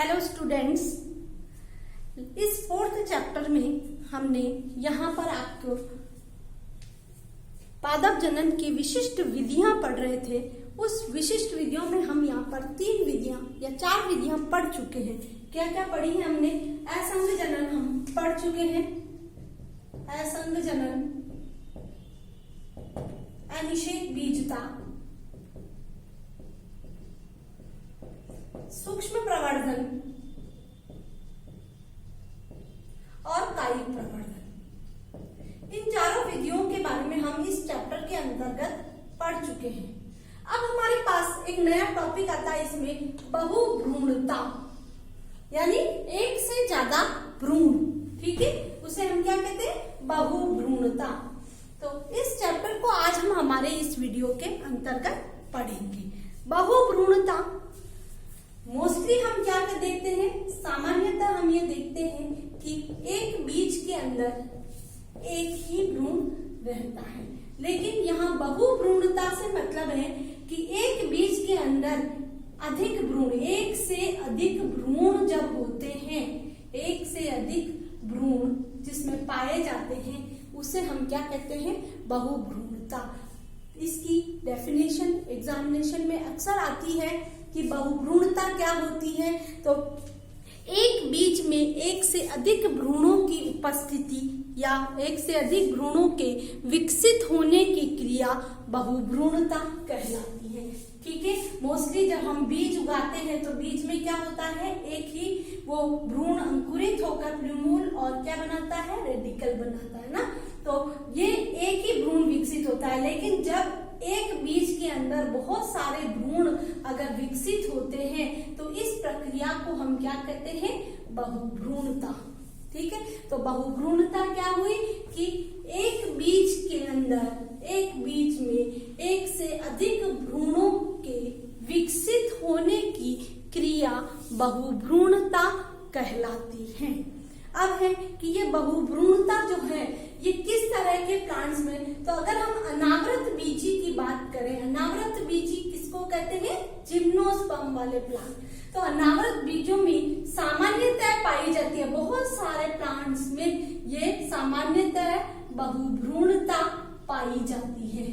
Hello students, इस fourth chapter में हमने यहाँ पर आपको पादप जनन की विशिष्ट विधियां पढ़ रहे थे। उस विशिष्ट विधियों में हम यहाँ पर 3 विधियां या 4 विधियां पढ़ चुके हैं। क्या क्या पढ़ी है हमने? असंग जनन हम पढ़ चुके हैं, असंग जनन, अनिषेक बीजता, सूक्ष्म प्रवर्धन और कायिक प्रवर्धन। इन चारों विधियों के बारे में हम इस चैप्टर के अंतर्गत पढ़ चुके हैं। अब हमारे पास एक नया टॉपिक आता है, इसमें बहुभ्रूणता, यानी एक से ज्यादा भ्रूण। ठीक है, उसे हम क्या कहते हैं? बहुभ्रूणता। तो इस चैप्टर को आज हम हमारे इस वीडियो के अंतर्गत पढ़ेंगे। बहुभ्रूणता मोस्टली हम क्या देखते हैं? सामान्यतः हम ये देखते हैं कि एक बीज के अंदर एक ही भ्रूण रहता है, लेकिन यहाँ बहुभ्रूणता से मतलब है कि एक बीज के अंदर अधिक भ्रूण, एक से अधिक भ्रूण जब होते हैं, एक से अधिक भ्रूण जिसमें पाए जाते हैं, उसे हम क्या कहते हैं? बहुभ्रूणता। इसकी डेफिनेशन एग्जामिनेशन में अक्सर आती है कि बहुभ्रूणता क्या होती है। तो एक बीज में एक से अधिक भ्रूणों की उपस्थिति या एक से अधिक भ्रूणों के विकसित होने की क्रिया बहुभ्रूणता कहलाती है। ठीक है, मोस्टली जब हम बीज उगाते हैं तो बीज में क्या होता है? एक ही वो भ्रूण अंकुरित होकर प्लूमूल और क्या बनाता है? रेडिकल बनाता है ना। तो ये एक ही भ्रूण विकसित होता है, लेकिन जब एक बीज के अंदर बहुत सारे भ्रूण अगर विकसित होते हैं तो इस प्रक्रिया को हम क्या कहते हैं? बहुभ्रूणता। ठीक है, तो बहुभ्रूणता क्या हुई कि एक बीज के अंदर, एक बीज में एक से अधिक भ्रूणों के विकसित होने की क्रिया बहुभ्रूणता कहलाती है। अब है कि ये बहुभ्रूणता जो है ये किस तरह के प्लांट्स में, तो अगर हम अनावृत बीजी की बात करें, अनावृत बीजी किसको कहते हैं? जिम्नोस्पर्म वाले प्लांट। तो अनावृत बीजों में सामान्यतः पाई जाती है, बहुत सारे प्लांट्स में ये सामान्यतः बहुभ्रूणता पाई जाती है।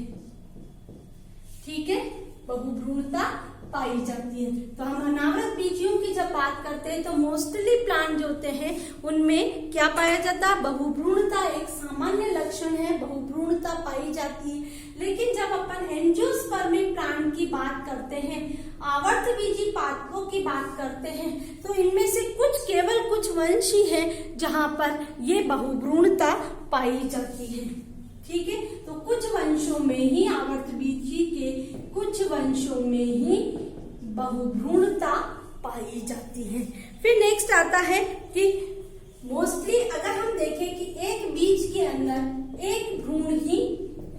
ठीक है, बहुभ्रूणता पाई जाती है। तो हम अनावृत बीजियों की जब बात करते हैं तो मोस्टली प्लांट जो होते हैं उनमें क्या पाया जाता है? बहुभ्रूणता एक सामान्य लक्षण है, बहुभ्रूणता पाई जाती है। लेकिन जब अपन एंजियोस्पर्मिक प्लांट की बात करते हैं, आवर्त बीजी पादपों की बात करते हैं, तो इनमें से केवल कुछ वंश ही है जहां पर ये बहुभ्रूणता पाई जाती है। ठीक है, तो कुछ वंशों में ही, आवर्त बीजी के कुछ वंशों में ही बहुभ्रूणता पाई जाती है। फिर नेक्स्ट आता है कि मोस्टली अगर हम देखें कि एक बीज के अंदर एक भ्रूण ही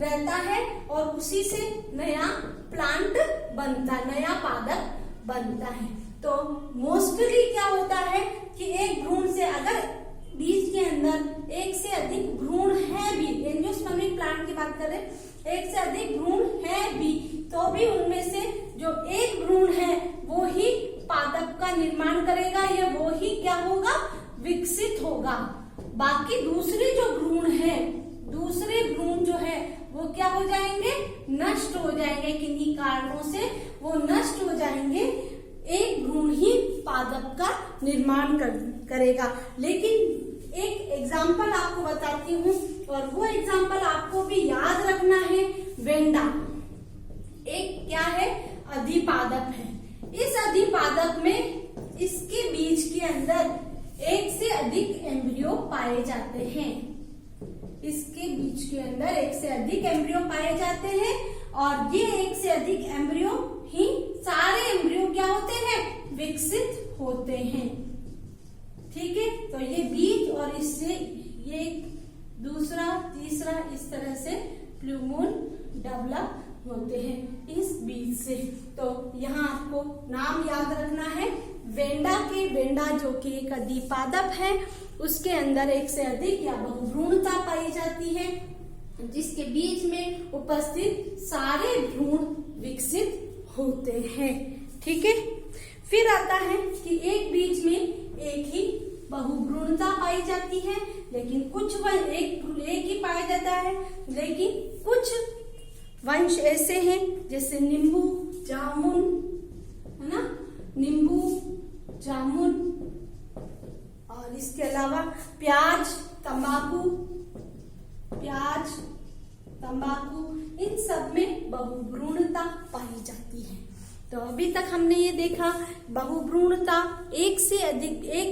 रहता है और उसी से नया प्लांट बनता है, नया पादप बनता है। तो मोस्टली क्या होता है कि एक भ्रूण से, अगर बीज के अंदर एक से अधिक भ्रूण है भी, एंजियोस्पर्मिक प्लांट की बात करें, एक से अधिक भ्रूण है भी, तो भी उनमें से जो एक भ्रूण है वो ही पादप का निर्माण करेगा, या वो ही क्या होगा? विकसित होगा। बाकी दूसरे जो भ्रूण है, दूसरे भ्रूण जो है वो क्या हो जाएंगे? नष्ट हो जाएंगे। किन्हीं कारणों से वो नष्ट हो जाएंगे। एक भ्रूण ही पादप का निर्माण करेगा। लेकिन एक एग्जाम्पल आपको बताती हूँ, और वो एग्जाम्पल आपको भी याद रखना है। वेंडा एक क्या है? अधिपादप है। इस अधिपादप में इसके बीज के अंदर एक से अधिक एम्ब्रियो पाए जाते हैं। इसके बीज के अंदर एक से अधिक एम्ब्रियो पाए जाते हैं, और ये एक से अधिक एम्ब्रियो ही सारे एम्ब्रियो क्या होते हैं? विकसित होते हैं। ठीक है, तो ये बीज और इससे ये दूसरा तीसरा इस तरह से प्लूमूल डेवलप होते हैं इस बीज से। तो यहाँ आपको नाम याद रखना है वेंडा के। वेंडा जो कि एक अधिपादप है, उसके अंदर एक से अधिक या बहुभ्रूणता पाई जाती है, जिसके बीज में उपस्थित सारे भ्रूण विकसित होते हैं। ठीक है, फिर आता है कि एक बीज में एक ही बहुभ्रूणता पाई जाती है, लेकिन कुछ एक ही पाया जाता है, लेकिन कुछ वंश ऐसे हैं जैसे नींबू, जामुन, है ना, नींबू, जामुन, और इसके अलावा प्याज, तंबाकू, इन सब में बहुभ्रूणता पाई जाती है। तो अभी तक हमने ये देखा बहुभ्रूणता एक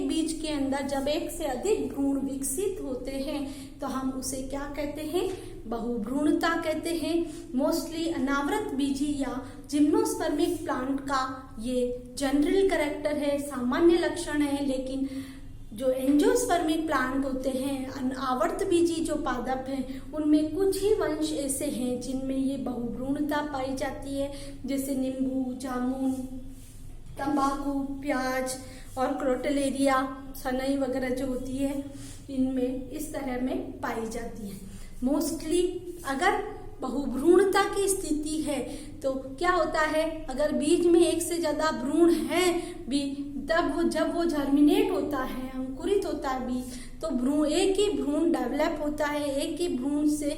बीज के अंदर जब एक से अधिक भ्रूण विकसित होते हैं तो हम उसे क्या कहते हैं, बहुभ्रूणता कहते हैं। मोस्टली अनावृत बीजी या जिम्नोस्पर्मिक प्लांट का ये जनरल कैरेक्टर है, सामान्य लक्षण है, लेकिन जो एंजियोस्पर्मिक प्लांट होते हैं, आवर्त बीजी जो पादप हैं, उनमें कुछ ही वंश ऐसे हैं जिनमें ये बहुभ्रूणता पाई जाती है, जैसे नींबू, जामुन, तंबाकू, प्याज और क्रोटेलेरिया, सनई वगैरह जो होती है, इनमें इस तरह में पाई जाती है। मोस्टली अगर बहुभ्रूणता की स्थिति है तो क्या होता है, अगर बीज में एक से ज्यादा भ्रूण है भी, तब जब वो जर्मिनेट होता है, अंकुरित होता है बीज, तो एक ही भ्रूण डेवलप होता है, एक ही भ्रूण से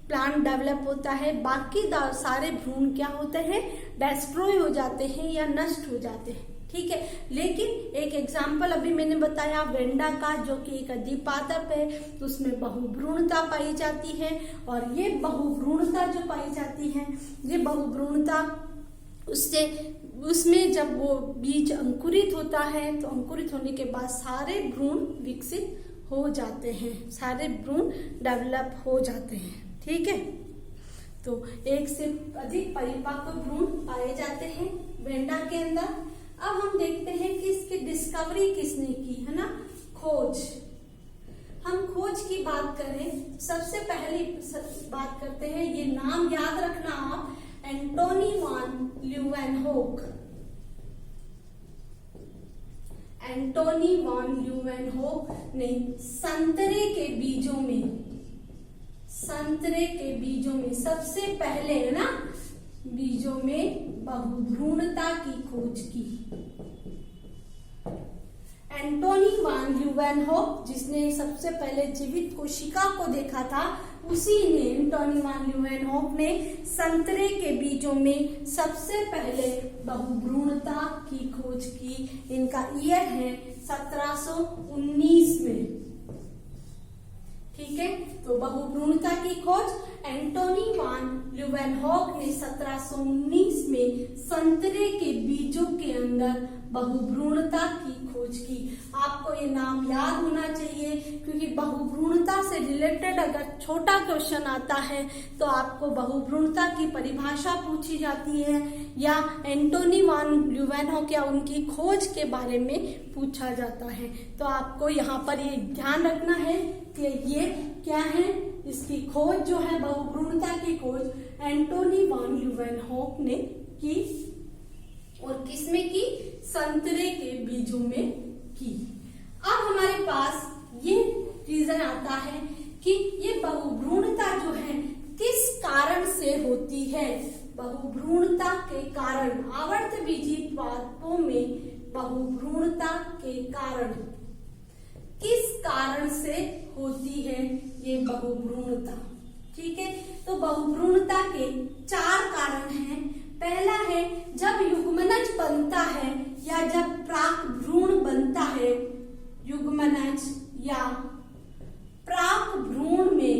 प्लांट डेवलप होता है, बाकी सारे भ्रूण क्या होते हैं, डिस्ट्रॉय हो जाते हैं या नष्ट हो जाते हैं। ठीक है, लेकिन एक एग्जाम्पल अभी मैंने बताया वेंडा का, जो कि एक अधिपादप है, तो उसमें बहुभ्रूणता पाई जाती है। और ये बहुभ्रूणता जो पाई जाती है, ये बहुभ्रूणता उसमें जब वो बीज अंकुरित होता है तो अंकुरित होने के बाद सारे भ्रूण विकसित हो जाते हैं, सारे भ्रूण डेवलप हो जाते हैं। ठीक है, तो एक से अधिक परिपक्व भ्रूण पाए जाते हैं वेंडा के अंदर। अब हम देखते हैं कि इसकी डिस्कवरी किसने की, है ना, खोज। हम खोज की बात करें, सबसे पहली बात करते हैं, ये नाम याद रखना आप, एंटोनी वान ल्यूवेनहोक। एंटोनी वान ल्यूवेनहोक ने संतरे के बीजों में सबसे पहले, है ना, बीजों में बहुभ्रूणता की खोज की। एंटोनी वान ल्यूवेनहोक, जिसने सबसे पहले जीवित कोशिका को देखा था, उसी ने, एंटोनी वान ल्यूवेनहोक ने संतरे के बीजों में सबसे पहले बहुभ्रूणता की खोज की। इनका ईयर है 1719 में। ठीक है, तो बहुभ्रूणता की खोज एंटोनी वान ल्यूवेनहोक ने 1719 में संतरे के बीजों के अंदर बहुभ्रूणता की खोज की। आपको ये नाम याद होना चाहिए, क्योंकि बहुभ्रूणता से रिलेटेड अगर छोटा क्वेश्चन आता है तो आपको बहुभ्रूणता की परिभाषा पूछी जाती है, या एंटोनी वान ल्यूवेनहोक या उनकी खोज के बारे में पूछा जाता है। तो आपको यहाँ पर ये ध्यान रखना है कि ये क्या है, इसकी खोज जो है, बहुभ्रूणता की खोज एंटोनी वान ल्यूवेनहोक ने की। और किसमें की, संतरे के बीजों में की। अब हमारे पास ये रीजन आता है कि ये बहुभ्रूणता जो है किस कारण से होती है। बहुभ्रूणता के कारण, आवर्त बीजी पादपों में बहुभ्रूणता के कारण, किस कारण से होती है ये बहुभ्रूणता। ठीक है, तो बहुभ्रूणता के 4 कारण हैं। पहला है जब युग्मनज बनता है या जब प्राक भ्रूण बनता है, युग्मनज या प्राक भ्रूण में,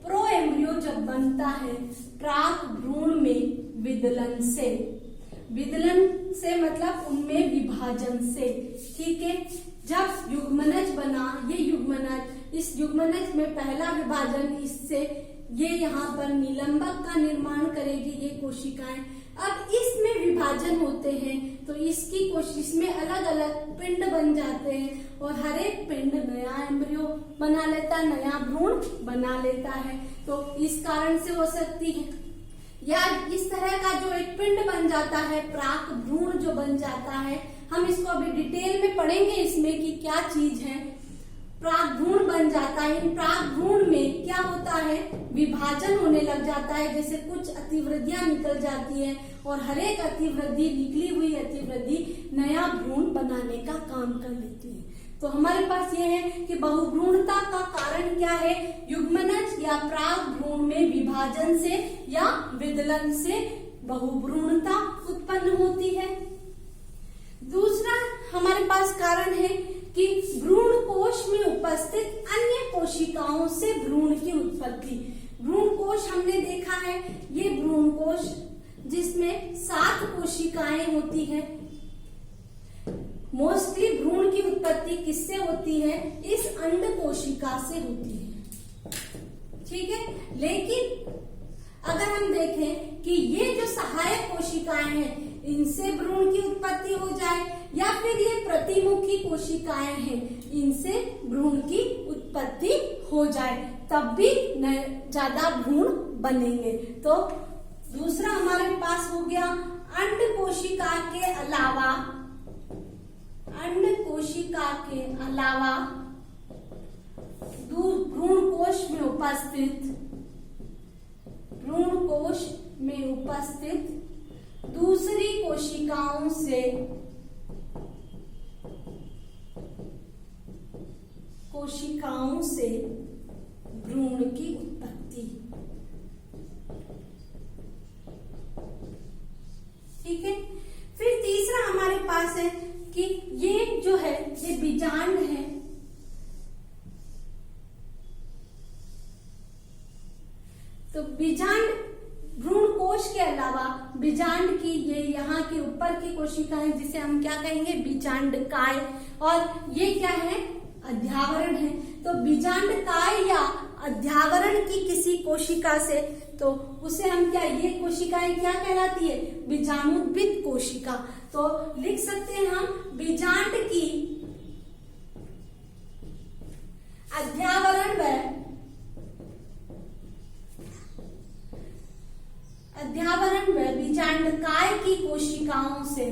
प्रो एम्ब्रियो जब बनता है प्राक भ्रूण में विदलन से, विदलन से मतलब उनमें विभाजन से। ठीक है, जब युग्मनज बना, ये युग्मनज, इस युग्मनज में पहला विभाजन, इससे ये यहाँ पर निलंबक का निर्माण करेगी ये कोशिकाएं। अब इसमें विभाजन होते हैं तो इसकी कोशिश में अलग अलग पिंड बन जाते हैं और हर एक पिंड नया एम्ब्रियो बना लेता है, नया भ्रूण बना लेता है। तो इस कारण से हो सकती है, या इस तरह का जो एक पिंड बन जाता है, प्राक भ्रूण जो बन जाता है, हम इसको अभी डिटेल में पढ़ेंगे इसमें कि क्या चीज है। प्रागभ्रूण बन जाता है। इन प्रागभ्रूण में क्या होता है, विभाजन होने लग जाता है, जैसे कुछ अतिवृद्धियां निकल जाती है और हर एक अतिवृद्धि, निकली हुई अतिवृद्धि नया भ्रूण बनाने का काम कर लेती है। तो हमारे पास ये है कि बहुभ्रूणता का कारण क्या है, युग्मनज या प्रागभ्रूण में विभाजन से या विदलन से बहुभ्रूणता उत्पन्न होती है। दूसरा हमारे पास कारण है कि भ्रूण कोश में उपस्थित अन्य कोशिकाओं से भ्रूण की उत्पत्ति। भ्रूण कोश हमने देखा है, ये भ्रूण कोश जिसमें 7 कोशिकाएं होती हैं। मोस्टली भ्रूण की उत्पत्ति किससे होती है, इस अंड कोशिका से होती है, ठीक है। लेकिन अगर हम देखें कि ये जो सहायक कोशिकाएं हैं, इनसे भ्रूण की उत्पत्ति हो जाए, या फिर ये प्रतिमुखी कोशिकाएं हैं, इनसे भ्रूण की उत्पत्ति हो जाए, तब भी ज्यादा भ्रूण बनेंगे। तो दूसरा हमारे पास हो गया, अंड कोशिका के अलावा, अंड कोशिका के अलावा भ्रूण कोश में उपस्थित, भ्रूण कोश में उपस्थित दूसरी कोशिकाओं से भ्रूण की उत्पत्ति, ठीक है। फिर तीसरा हमारे पास है कि ये जो है, ये बीजांड है, तो बीजांड भ्रूण कोश के अलावा बीजांड की ये यहाँ के ऊपर की कोशिकाएं, जिसे हम क्या कहेंगे, बीजांडकाय, और ये क्या है, अध्यावरण है। तो बीजांडकाय या अध्यावरण की किसी कोशिका से, तो उसे हम क्या, ये कोशिकाएं क्या कहलाती है, बीजाणुद्भिद कोशिका। तो लिख सकते हैं हम, बीजांड की अध्यावरण व बीजांडकाय की कोशिकाओं से,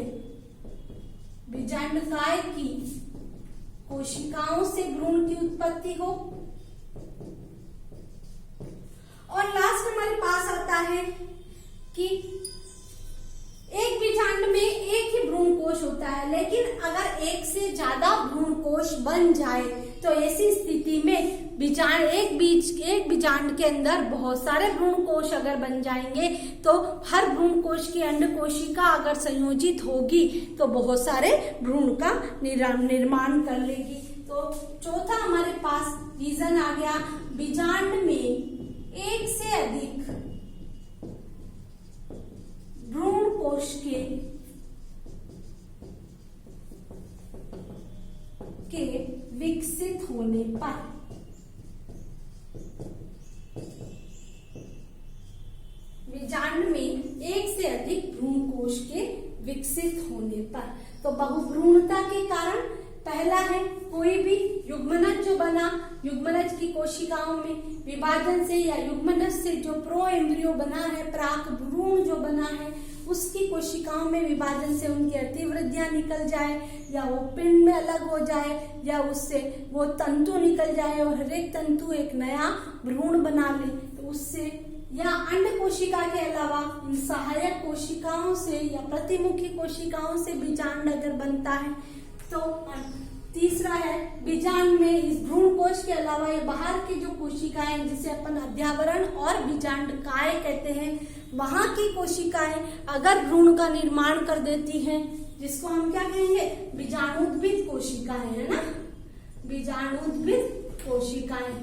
बीजांडकाय की कोशिकाओं से भ्रूण की उत्पत्ति हो। और लास्ट हमारे पास आता है कि एक बीजांड में एक ही भ्रूण कोश होता है, लेकिन अगर एक से ज्यादा भ्रूण कोश बन जाए तो ऐसी स्थिति में एक बीजांड के अंदर बहुत सारे भ्रूण कोश अगर बन जाएंगे, तो हर भ्रूण कोश की अंड कोशिका अगर संयोजित होगी तो बहुत सारे भ्रूण का निर्माण कर लेगी। तो चौथा हमारे पास रीजन आ गया, बीजांड में एक से अधिक भ्रूण कोश के विकसित होने पर, बीजांड में एक से अधिक भ्रूण कोश के विकसित होने पर, तो बहुभ्रूणता के कारण पहला है, कोई भी युग्मनज जो बना, युग्मनज की कोशिकाओं में विभाजन से या युग्मनज से जो प्रो एम्ब्रियो बना है, प्राक भ्रूण जो बना है, उसकी कोशिकाओं में विभाजन से उनकी अतिवृद्धियां निकल जाए, या वो पिंड में अलग हो जाए, या उससे वो तंतु निकल जाए और हर एक तंतु एक नया भ्रूण बना ले, तो उससे, या अंड कोशिका के अलावा इन सहायक कोशिकाओं से या प्रतिमुखी कोशिकाओं से बीजांड अगर बनता है। तो तीसरा है, बीजांड में इस भ्रूण कोश के अलावा ये बाहर की जो कोशिकाएं, जिसे अपन अध्यावरण और बीजांडकाय कहते हैं, वहां की कोशिकाएं अगर भ्रूण का निर्माण कर देती हैं, जिसको हम क्या कहेंगे, बीजाणुद्भिद कोशिकाएं, है ना, बीजाणुद्भिद कोशिकाएं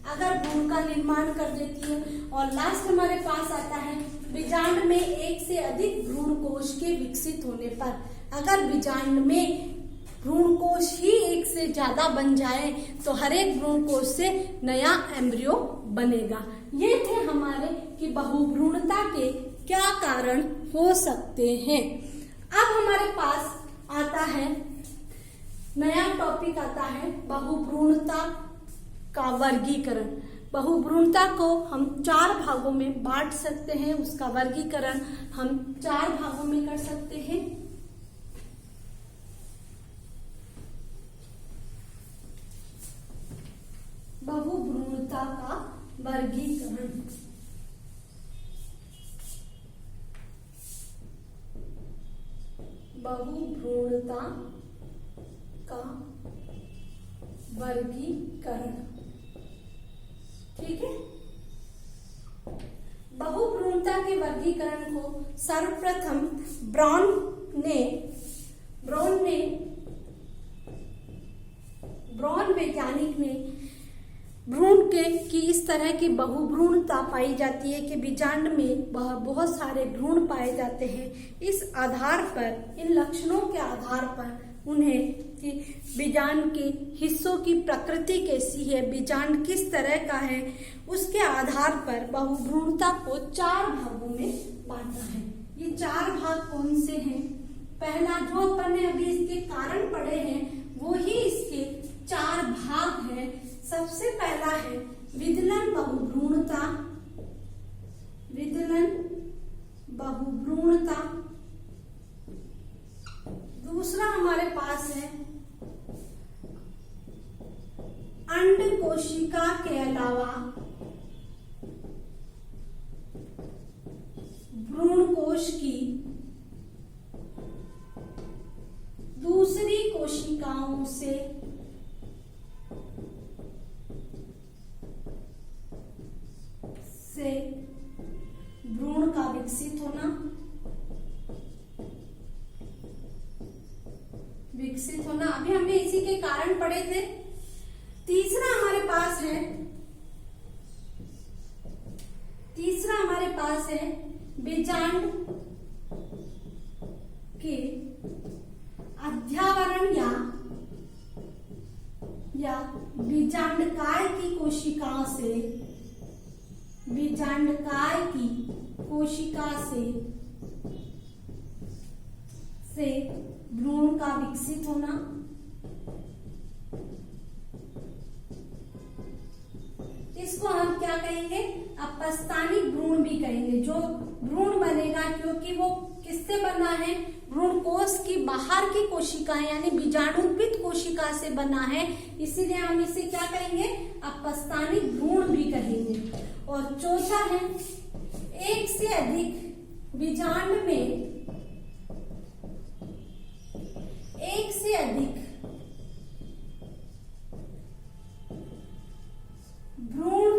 अगर भ्रूण का निर्माण कर देती है। और लास्ट हमारे पास आता है, बीजांड में एक से अधिक भ्रूण कोश के विकसित होने पर, अगर बीजांड में भ्रूण कोश ही एक से ज्यादा बन जाए तो हर एक भ्रूण कोश से नया एम्ब्रियो बनेगा। ये थे हमारे कि बहुभ्रूणता के क्या कारण हो सकते हैं। अब हमारे पास आता है नया टॉपिक, आता है बहुभ्रूणता का वर्गीकरण। बहुभ्रूणता को हम 4 भागों में बांट सकते हैं, उसका वर्गीकरण हम 4 भागों में कर सकते हैं। वर्गीकरण। बहुभ्रूणता का वर्गीकरण। ठीक है, बहुभ्रूणता के वर्गीकरण को सर्वप्रथम ब्राउन वैज्ञानिक ने भ्रूण की इस तरह की बहुभ्रूणता पाई जाती है कि बीजांड में बहुत सारे भ्रूण पाए जाते हैं। इस आधार पर, इन लक्षणों के आधार पर उन्हें कि बीजांड के हिस्सों की प्रकृति कैसी है, बीजांड किस तरह का है, उसके आधार पर बहुभ्रूणता को 4 भागों में बांटा है। ये 4 भाग कौन से हैं? पहला, जो अपन ने अभी इसके कारण पढ़े हैं वो ही इसके 4 भाग हैं। सबसे पहला है विदलन बहुभ्रूणता। विदलन बहुभ्रूणता। दूसरा हमारे पास है अंड कोशिका के अलावा भ्रूण कोश की दूसरी कोशिकाओं से भ्रूण का विकसित होना। अभी हमने इसी के कारण पढ़े थे। तीसरा हमारे पास है बीजांड के अध्यावरण या बीजांडकाय की कोशिकाओं से भ्रूण का विकसित होना। इसको हम क्या कहेंगे? अपस्थानिक भ्रूण भी कहेंगे। जो भ्रूण बनेगा, क्योंकि वो किससे बना है? भ्रूण कोश की बाहर की कोशिकाएं यानी बीजाणुत्पित कोशिका से बना है, इसीलिए हम इसे क्या कहेंगे? अपस्थानिक भ्रूण भी कहेंगे। और चौथा है एक से अधिक बीजांड में एक से अधिक भ्रूण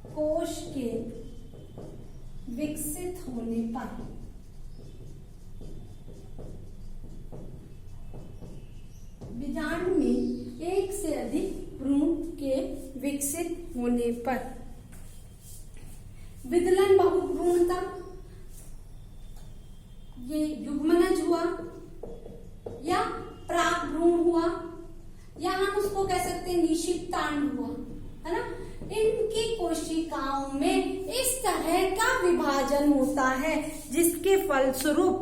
कोश के विकसित होने पर बीजांड में एक से अधिक भ्रूण के विकसित होने पर विदलन बहुभ्रूणता, ये युग्मनज हुआ या प्राक भ्रूण हुआ या हम उसको कह सकते हैं निषिप्तांड हुआ, है ना। इनकी कोशिकाओं में इस तरह का विभाजन होता है जिसके फलस्वरूप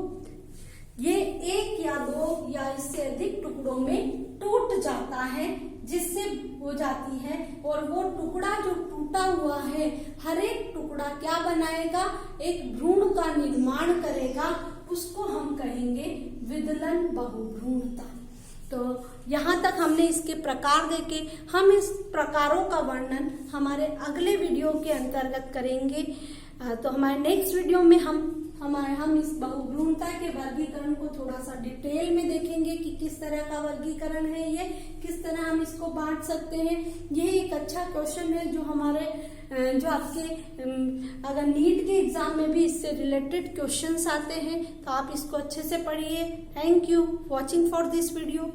ये 1 या 2 या इससे अधिक टुकड़ों में टूट जाता है, जिससे हो जाती है। और वो टुकड़ा जो टूटा हुआ है, हर एक टुकड़ा क्या बनाएगा? एक भ्रूण का निर्माण करेगा। उसको हम कहेंगे विदलन बहुभ्रूणता। तो यहाँ तक हमने इसके प्रकार देखे। हम इस प्रकारों का वर्णन हमारे अगले वीडियो के अंतर्गत करेंगे। तो हमारे नेक्स्ट वीडियो में हम इस बहुभ्रूणता के वर्गीकरण को थोड़ा सा डिटेल में देखेंगे कि किस तरह का वर्गीकरण है, ये किस तरह हम इसको बांट सकते हैं। ये एक अच्छा क्वेश्चन है जो आपके अगर नीट के एग्जाम में भी इससे रिलेटेड क्वेश्चंस आते हैं, तो आप इसको अच्छे से पढ़िए। Thank you watching for this video.